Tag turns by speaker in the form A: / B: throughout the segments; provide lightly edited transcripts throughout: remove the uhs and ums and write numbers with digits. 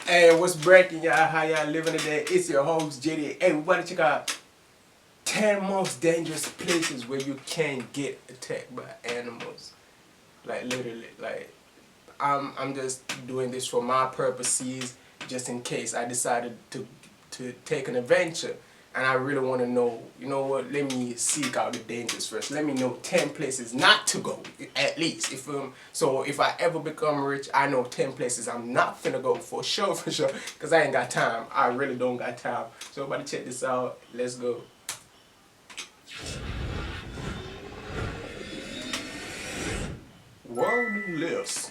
A: Hey, what's breaking, y'all? How y'all living today? It's your host, JD. Hey, we about to check out 10 most dangerous places where you can get attacked by animals. Like, literally. Like, I'm just doing this for my purposes, just in case I decided to take an adventure. And I really want to know, you know what, let me seek out the dangers first. Let me know 10 places not to go, at least. So if I ever become rich, I know 10 places I'm not finna go for sure, because I ain't got time. I really don't got time. So everybody check this out. Let's go. World lives.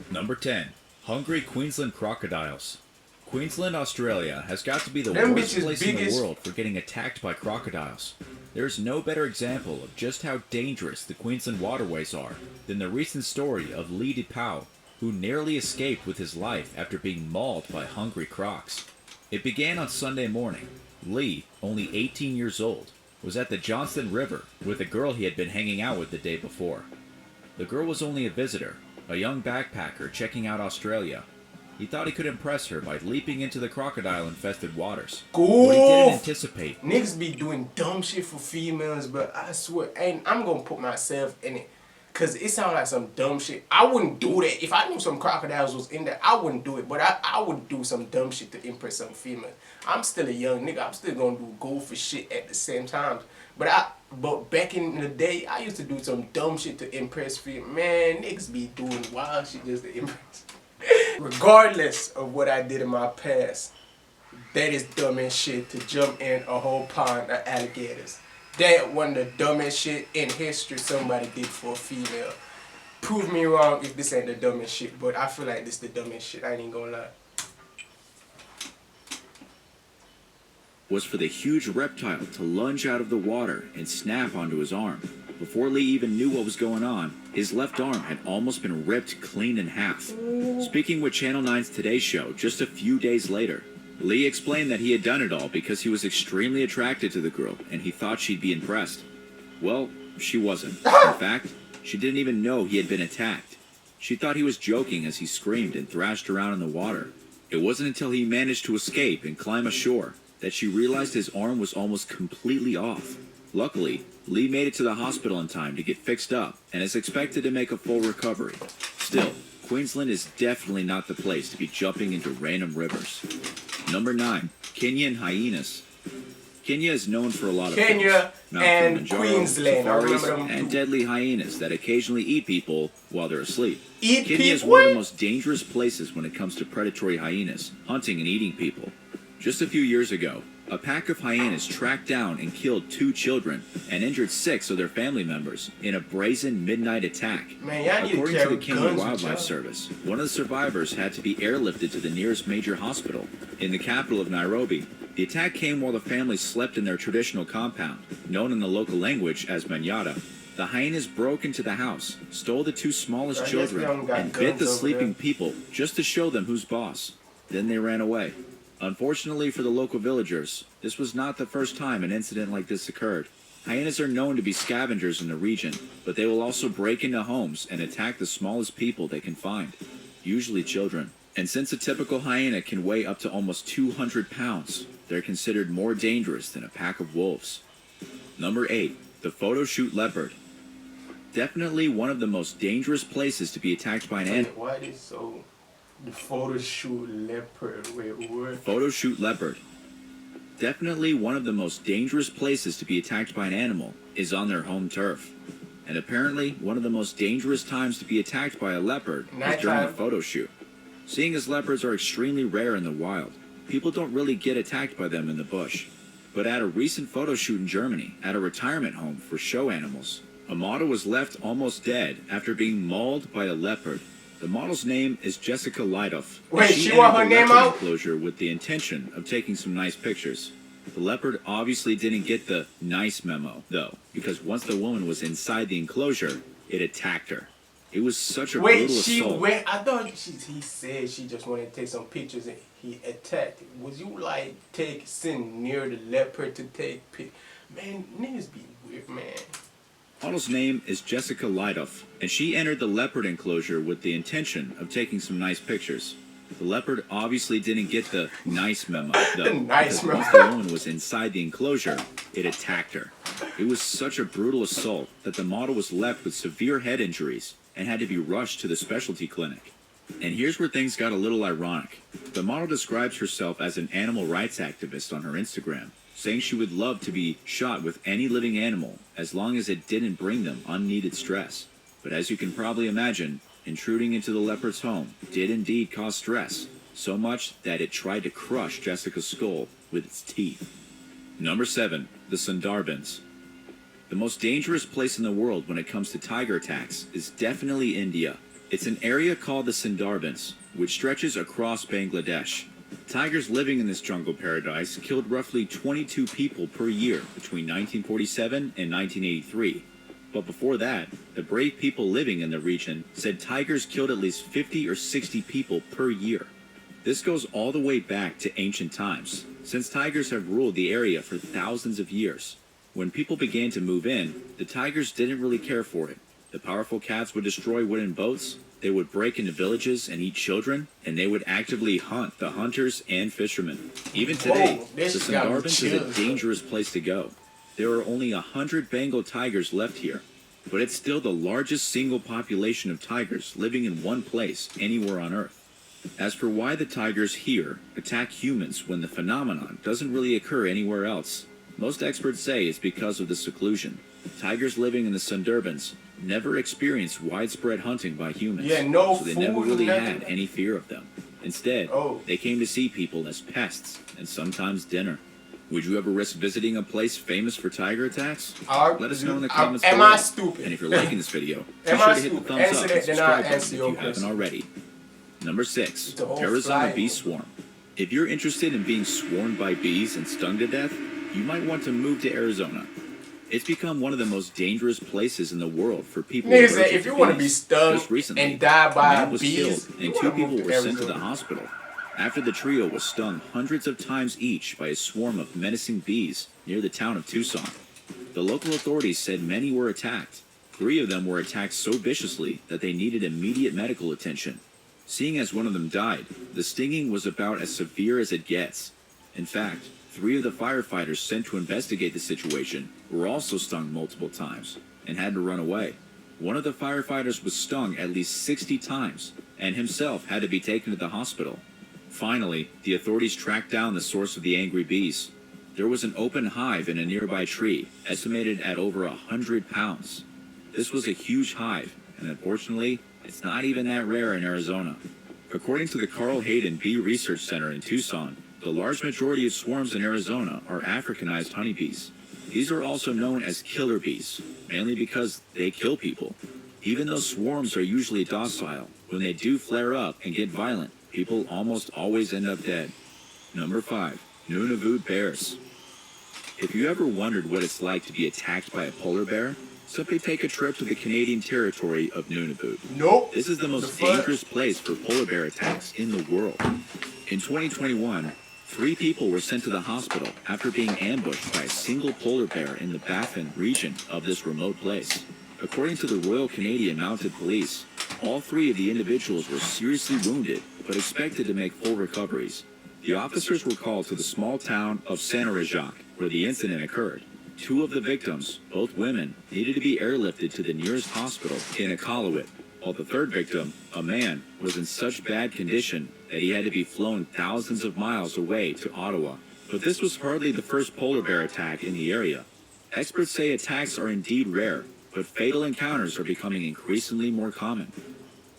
B: Number 10. Hungry Queensland crocodiles. Queensland, Australia has got to be the
A: Them
B: worst
A: bitches
B: place in the
A: biggest.
B: world for getting attacked by crocodiles. There is no better example of just how dangerous the Queensland waterways are than the recent story of Lee DePau, who narrowly escaped with his life after being mauled by hungry crocs. It began on Sunday morning. Lee, only 18 years old, was at the Johnston River with a girl he had been hanging out with the day before. The girl was only a visitor, a young backpacker checking out Australia. He thought he could impress her by leaping into the crocodile-infested waters. What he didn't anticipate.
A: Niggas be doing dumb shit for females, but I swear, ain't I'm gonna put myself in it. Cause it sounds like some dumb shit. I wouldn't do that. If I knew some crocodiles was in there, I wouldn't do it. But I would do some dumb shit to impress some female. I'm still a young nigga. I'm still gonna do goofy shit at the same time. But back in the day, I used to do some dumb shit to impress female. Man, niggas be doing wild shit just to impress. Regardless of what I did in my past, that is dumb as shit to jump in a whole pond of alligators. That one of the dumbest shit in history somebody did for a female. Prove me wrong if this ain't the dumbest shit, but I feel like this the dumbest shit, I ain't gonna lie.
B: Was for the huge reptile to lunge out of the water and snap onto his arm. Before Lee even knew what was going on, his left arm had almost been ripped clean in half. Speaking with Channel 9's Today Show just a few days later, Lee explained that he had done it all because he was extremely attracted to the girl and he thought she'd be impressed. Well, she wasn't. In fact, she didn't even know he had been attacked. She thought he was joking as he screamed and thrashed around in the water. It wasn't until he managed to escape and climb ashore that she realized his arm was almost completely off. Luckily, Lee made it to the hospital in time to get fixed up and is expected to make a full recovery. Still, Queensland is definitely not the place to be jumping into random rivers. Number 9. Kenyan hyenas. Kenya is known for a lot of
A: Kenya
B: things. Mount
A: and
B: Kilimanjaro,
A: Queensland, I
B: safaris,
A: remember them
B: and
A: too.
B: deadly hyenas that occasionally eat people while they're asleep.
A: Eat
B: Kenya is
A: people?
B: one of the most dangerous places when it comes to predatory hyenas, hunting and eating people. Just a few years ago, a pack of hyenas tracked down and killed 2 children and injured 6 of their family members in a brazen midnight attack.
A: Man, y'all need to
B: According to
A: carry
B: the Kenya
A: guns with
B: Wildlife
A: y'all.
B: Service, one of the survivors had to be airlifted to the nearest major hospital. In the capital of Nairobi, the attack came while the family slept in their traditional compound, known in the local language as Manyata. The hyenas broke into the house, stole the 2 smallest
A: I guess they
B: children,
A: don't got
B: and
A: guns
B: bit the
A: over
B: sleeping
A: there.
B: people just to show them who's boss. Then they ran away. Unfortunately for the local villagers, this was not the first time an incident like this occurred. Hyenas are known to be scavengers in the region, but they will also break into homes and attack the smallest people they can find, usually children. And since a typical hyena can weigh up to almost 200 pounds, they're considered more dangerous than a pack of wolves. Number 8. The photo shoot leopard. Definitely one of the most dangerous places to be attacked by an animal.
A: Why is so... The photo shoot leopard, wait, what?
B: Photo shoot leopard. Definitely one of the most dangerous places to be attacked by an animal is on their home turf. And apparently one of the most dangerous times to be attacked by a leopard is during a photo shoot. Seeing as leopards are extremely rare in the wild, people don't really get attacked by them in the bush. But at a recent photo shoot in Germany, at a retirement home for show animals, a model was left almost dead after being mauled by a leopard. The model's name is Jessica Leidoff.
A: Wait, she want her
B: entered the
A: name
B: leopard
A: out?
B: enclosure with the intention of taking some nice pictures. The leopard obviously didn't get the nice memo, though, because once the woman was inside the enclosure, it attacked her. It was such a
A: Wait,
B: brutal
A: she
B: assault.
A: went. I thought he said she just wanted to take some pictures and he attacked. Was you like sitting near the leopard to take pic? Man, niggas be weird, man.
B: Model's name is Jessica Leidoff, and she entered the leopard enclosure with the intention of taking some nice pictures. The leopard obviously didn't get the nice memo, though,
A: Nice
B: because
A: memo.
B: once the woman was inside the enclosure, it attacked her. It was such a brutal assault that the model was left with severe head injuries and had to be rushed to the specialty clinic. And here's where things got a little ironic. The model describes herself as an animal rights activist on her Instagram, saying she would love to be shot with any living animal as long as it didn't bring them unneeded stress. But as you can probably imagine, intruding into the leopard's home did indeed cause stress, so much that it tried to crush Jessica's skull with its teeth. Number 7. The Sundarbans. The most dangerous place in the world when it comes to tiger attacks is definitely India. It's an area called the Sundarbans, which stretches across Bangladesh. Tigers living in this jungle paradise killed roughly 22 people per year between 1947 and 1983. But before that, the brave people living in the region said tigers killed at least 50 or 60 people per year. This goes all the way back to ancient times, since tigers have ruled the area for thousands of years. When people began to move in, the tigers didn't really care for it. The powerful cats would destroy wooden boats, they would break into villages and eat children, and they would actively hunt the hunters and fishermen. Even today,
A: Whoa,
B: the
A: this got me
B: Sundarbans is a
A: chills.
B: dangerous place to go. There are only 100 Bengal tigers left here, but it's still the largest single population of tigers living in one place anywhere on Earth. As for why the tigers here attack humans when the phenomenon doesn't really occur anywhere else, most experts say it's because of the seclusion. Tigers living in the Sundarbans never experienced widespread hunting by humans,
A: Yeah, no
B: so they never
A: food,
B: really
A: nothing.
B: had any fear of them. Instead, they came to see people as pests and sometimes dinner. Would you ever risk visiting a place famous for tiger attacks? Let us know in the comments
A: Am
B: below.
A: I stupid?
B: And if you're liking this video, be
A: Am
B: sure
A: I
B: to hit the
A: stupid?
B: thumbs
A: Answer
B: up
A: that,
B: and
A: then
B: subscribe
A: I'll
B: button
A: answer
B: if
A: your
B: you haven't
A: question.
B: already. Number 6.
A: The whole
B: Arizona
A: flying.
B: Bee Swarm. If you're interested in being swarmed by bees and stung to death, you might want to move to Arizona. It's become one of the most dangerous places in the world for people
A: Niggas say
B: allergic
A: if
B: to
A: you want to be
B: bees.
A: stung
B: Just recently,
A: and die
B: a
A: by
B: man was
A: bees,
B: killed
A: you
B: and
A: wanna
B: 2 people
A: move to
B: were sent to the
A: Arizona.
B: hospital after the trio was stung hundreds of times each by a swarm of menacing bees near the town of Tucson. The local authorities said many were attacked. 3 of them were attacked so viciously that they needed immediate medical attention. Seeing as one of them died, the stinging was about as severe as it gets. In fact, 3 of the firefighters sent to investigate the situation were also stung multiple times and had to run away. One of the firefighters was stung at least 60 times and himself had to be taken to the hospital. Finally, the authorities tracked down the source of the angry bees. There was an open hive in a nearby tree, estimated at over 100 pounds. This was a huge hive, and unfortunately, it's not even that rare in Arizona. According to the Carl Hayden Bee Research Center in Tucson, the large majority of swarms in Arizona are Africanized honeybees. These are also known as killer bees, mainly because they kill people. Even though swarms are usually docile, when they do flare up and get violent, people almost always end up dead. Number 5. Nunavut bears. If you ever wondered what it's like to be attacked by a polar bear, simply take a trip to the Canadian territory of Nunavut.
A: Nope.
B: This is the most dangerous place for polar bear attacks in the world. In 2021, 3 people were sent to the hospital after being ambushed by a single polar bear in the Baffin region of this remote place. According to the Royal Canadian Mounted Police, all 3 of the individuals were seriously wounded but expected to make full recoveries. The officers were called to the small town of Sanarajak, where the incident occurred. 2 of the victims, both women, needed to be airlifted to the nearest hospital in Iqaluit, while the 3rd victim, a man, was in such bad condition that he had to be flown thousands of miles away to Ottawa. But this was hardly the first polar bear attack in the area. Experts say attacks are indeed rare, but fatal encounters are becoming increasingly more common.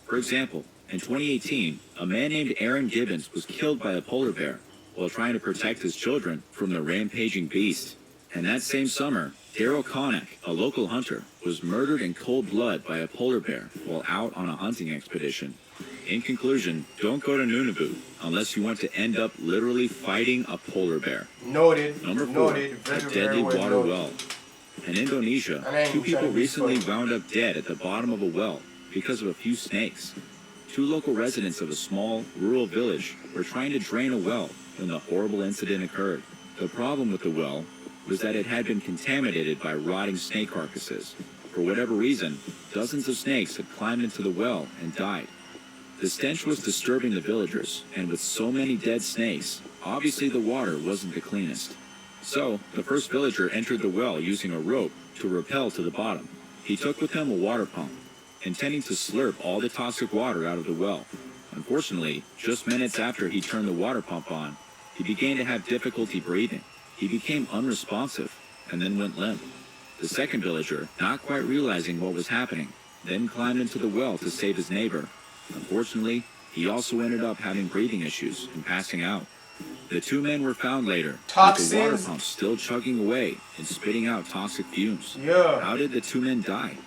B: For example, in 2018, a man named Aaron Gibbons was killed by a polar bear while trying to protect his children from the rampaging beast. And that same summer, Daryl Connick, a local hunter, was murdered in cold blood by a polar bear while out on a hunting expedition. In conclusion, don't go to Nunavut unless you want to end up literally fighting a polar bear.
A: Noted.
B: Number 4,
A: Noted.
B: a
A: Very,
B: deadly
A: very well
B: water
A: noted.
B: well. In Indonesia,
A: I ain't
B: 2
A: even
B: people
A: trying to be
B: recently
A: funny.
B: wound up dead at the bottom of a well because of a few snakes. 2 local residents of a small, rural village were trying to drain a well when the horrible incident occurred. The problem with the well was that it had been contaminated by rotting snake carcasses. For whatever reason, dozens of snakes had climbed into the well and died. The stench was disturbing the villagers, and with so many dead snakes, obviously the water wasn't the cleanest. So, the first villager entered the well using a rope to rappel to the bottom. He took with him a water pump, intending to slurp all the toxic water out of the well. Unfortunately, just minutes after he turned the water pump on, he began to have difficulty breathing. He became unresponsive, and then went limp. The second villager, not quite realizing what was happening, then climbed into the well to save his neighbor. Unfortunately, he also ended up having breathing issues and passing out. The two men were found later, with the water pump still chugging away and spitting out toxic fumes.
A: Yeah.
B: How did the two men die?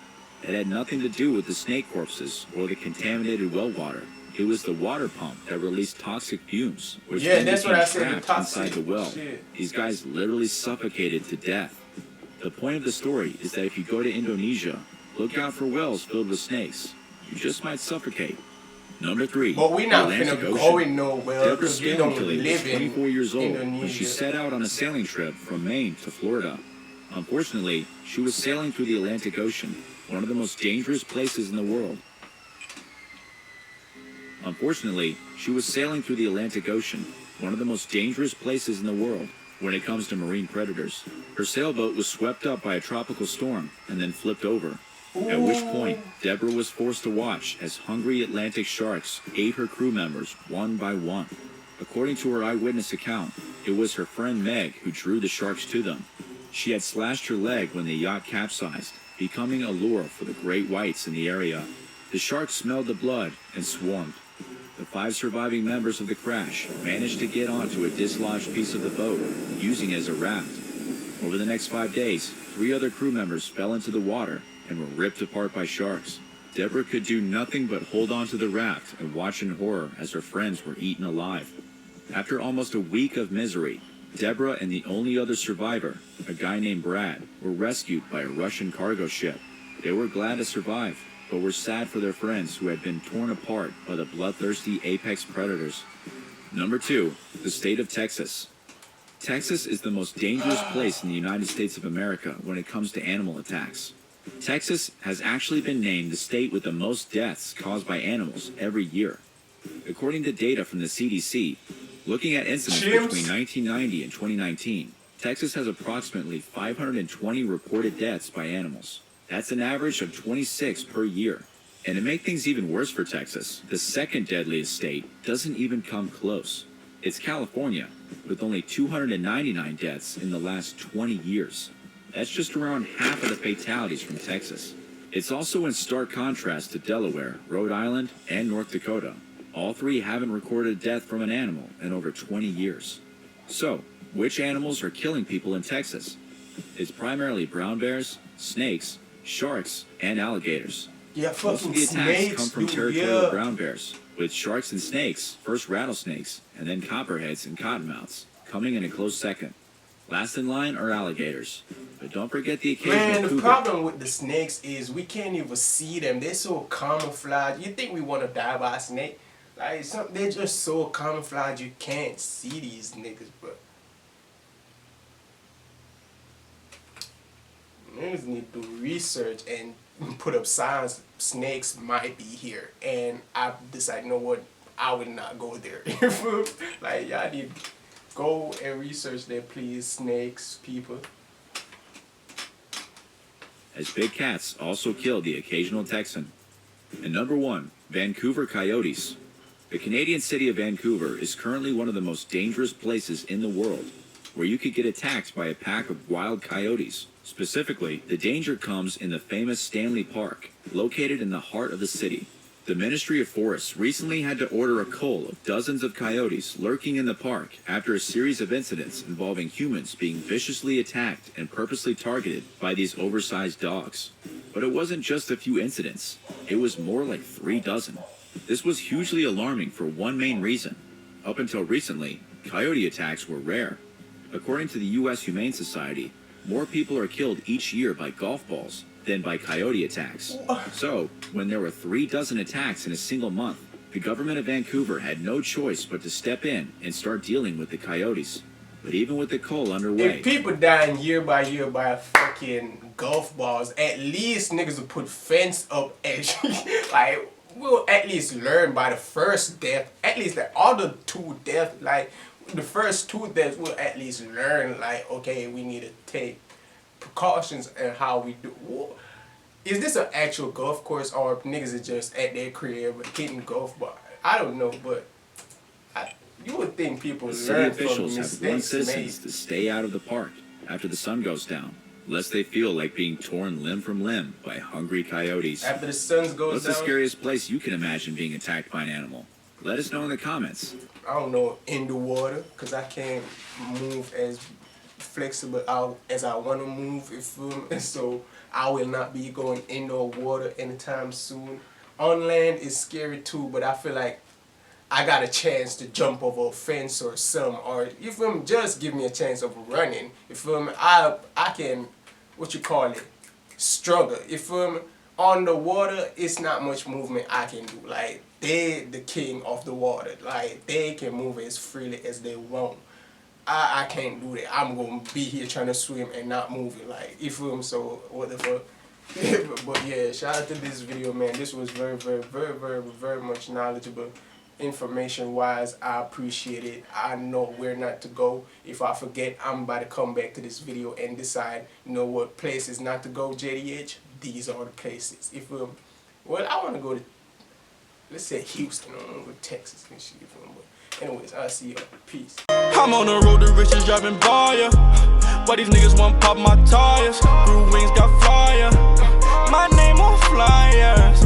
B: It had nothing to do with the snake corpses or the contaminated well water. It was the water pump that released toxic fumes, which then became trapped inside the well. These guys literally suffocated to death. The point of the story is that if you go to Indonesia, look out for wells filled with snakes. You just might suffocate. Number 3.
A: But we're not finna go in no well
B: Deborah
A: because we don't
B: Scaling
A: live
B: was
A: in
B: 24 years old when she
A: Indonesia.
B: set out on a sailing trip from Maine to Florida. Unfortunately, she was sailing through the Atlantic Ocean, one of the most dangerous places in the world. When it comes to marine predators. Her sailboat was swept up by a tropical storm and then flipped over. At which point, Deborah was forced to watch as hungry Atlantic sharks ate her crew members one by one. According to her eyewitness account, it was her friend Meg who drew the sharks to them. She had slashed her leg when the yacht capsized, becoming a lure for the great whites in the area. The sharks smelled the blood and swarmed. The 5 surviving members of the crash managed to get onto a dislodged piece of the boat, using it as a raft. Over the next 5 days, 3 other crew members fell into the water and were ripped apart by sharks. Deborah could do nothing but hold on to the raft and watch in horror as her friends were eaten alive. After almost a week of misery, Deborah and the only other survivor, a guy named Brad, were rescued by a Russian cargo ship. They were glad to survive, but were sad for their friends who had been torn apart by the bloodthirsty apex predators. Number 2, the state of Texas. Texas is the most dangerous place in the United States of America when it comes to animal attacks. Texas has actually been named the state with the most deaths caused by animals every year. According to data from the CDC, looking at incidents between 1990 and 2019, Texas has approximately 520 reported deaths by animals. That's an average of 26 per year. And to make things even worse for Texas, the second deadliest state doesn't even come close. It's California, with only 299 deaths in the last 20 years. That's just around half of the fatalities from Texas. It's also in stark contrast to Delaware, Rhode Island, and North Dakota. All 3 haven't recorded a death from an animal in over 20 years. So, which animals are killing people in Texas? It's primarily brown bears, snakes, sharks, and alligators.
A: Yeah,
B: Most of the attacks come from territorial brown bears, with sharks and snakes, first rattlesnakes, and then copperheads and cottonmouths, coming in a close second. Last in line are alligators, but don't forget the occasional
A: Man, the
B: cougar.
A: problem with the snakes is we can't even see them. They're so camouflaged. You think we want to die by a snake? Like, they're just so camouflaged you can't see these niggas, bro. Niggas need to do research and put up signs snakes might be here. And I decided, you know what, I would not go there. Like, y'all need to go and research that, please, snakes, people.
B: As big cats also kill the occasional Texan. And number 1, Vancouver coyotes. The Canadian city of Vancouver is currently one of the most dangerous places in the world, where you could get attacked by a pack of wild coyotes. Specifically, the danger comes in the famous Stanley Park, located in the heart of the city. The Ministry of Forests recently had to order a cull of dozens of coyotes lurking in the park after a series of incidents involving humans being viciously attacked and purposely targeted by these oversized dogs. But it wasn't just a few incidents, it was more like 3 dozen. This was hugely alarming for one main reason. Up until recently, coyote attacks were rare. According to the U.S. Humane Society, more people are killed each year by golf balls than by coyote attacks. So, when there were 3 dozen attacks in a single month, the government of Vancouver had no choice but to step in and start dealing with the coyotes. But even with the cull underway...
A: If people dying year by year by fucking golf balls, at least niggas would put fence up and like, we'll at least learn by the first death, at least the other two deaths, like the first two deaths, we'll at least learn, like, okay, we need to take precautions and how we do. Is this an actual golf course or niggas are just at their crib hitting golf ball? I don't know, but you would think people
B: City
A: learn from
B: officials have warned
A: mistakes made.
B: citizens to stay out of the park after the sun goes down, lest they feel like being torn limb from limb by hungry coyotes.
A: After the sun goes
B: What's
A: down,
B: the scariest place you can imagine being attacked by an animal? Let us know in the comments.
A: I don't know, in the water, because I can't move as flexible out as I want to move, you feel me? So I will not be going in the water anytime soon. On land is scary too, but I feel like I got a chance to jump over a fence or some, or you feel me, just give me a chance of running, you feel me? I can, what you call it, struggle, you feel me? On the water, it's not much movement I can do. Like, they the king of the water. Like, they can move as freely as they want. I can't do that. I'm gonna be here trying to swim and not moving. Like, you feel me? So what the fuck? But yeah, shout out to this video, man. This was very much knowledgeable. Information wise, I appreciate it. I know where not to go. If I forget, I'm about to come back to this video and decide, you know what places not to go, JDH. These are the places. If well, I want to go to, let's say Houston. I want to go to Texas and shit. But anyways, I'll see y'all. Peace.
C: I'm on the road to riches driving by ya. Why these niggas want pop my tires? Blue wings got fire. My name on flyers.